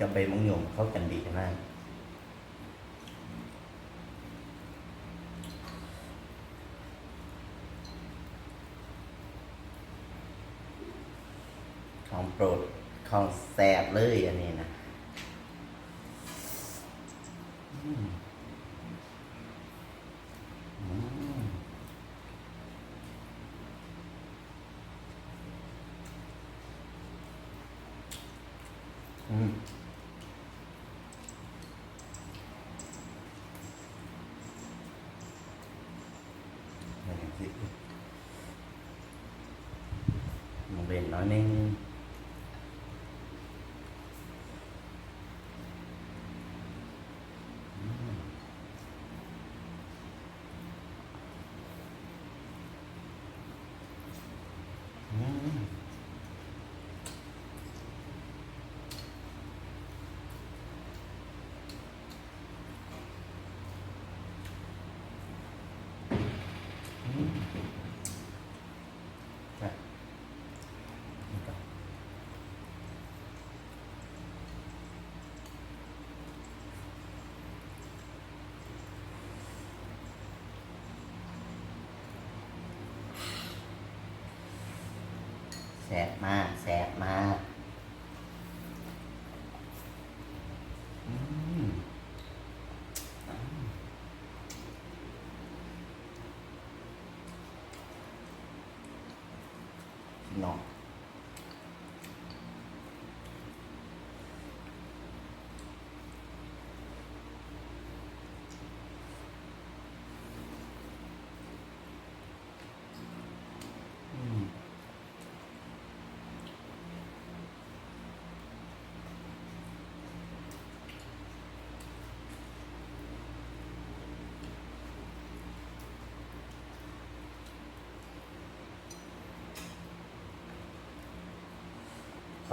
กับใบมะยมเข้ากันดีมากของโปรดของแซ่บเลยอันนี้นะmột bên nói nênแซ่บมากแซ่บมากเนาะ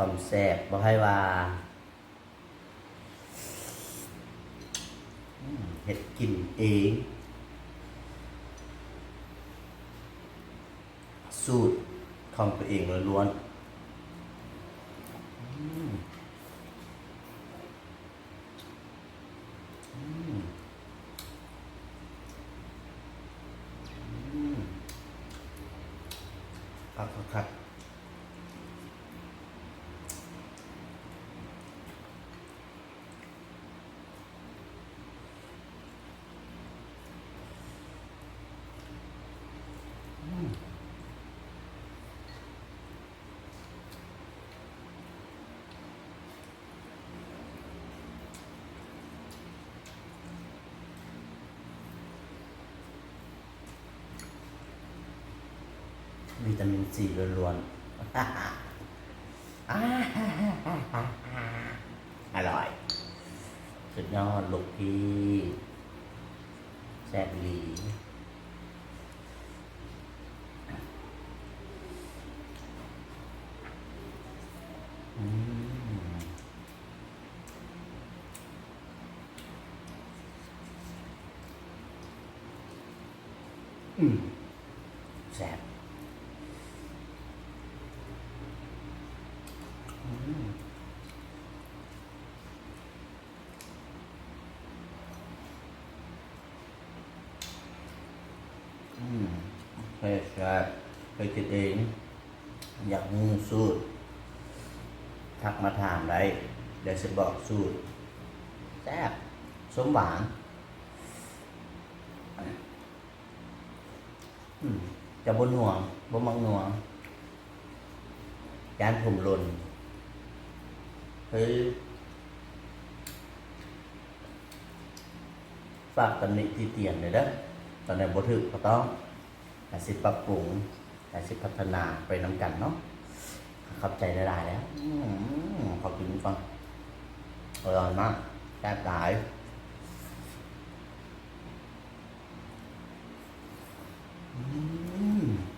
ความแซ่บบ่ให้ว่าเฮ็ดกินเองสูตรของตัวเองล้วนครับวิตามินซีล้วนๆอร่อยสุดยอดลูกพี่แซ่บดีแซ่บเคยคิดเองอยากงูสูตรทักมาถามได้เดี๋ยวจะบอกสูตรแซ่บสมหวานจะบนห่วงบนมังหน่วงยานผมหล่นฝากตำหนิที่เตียนเลยเด้อตอนนี้บ่ถึกก็ต้องแต่สิปรับปรุงแต่สิพัฒนาไปนำกันเนาะเข้าใจได้แล้วขอบคุณฟังอร่อยมากแซ่บหลาย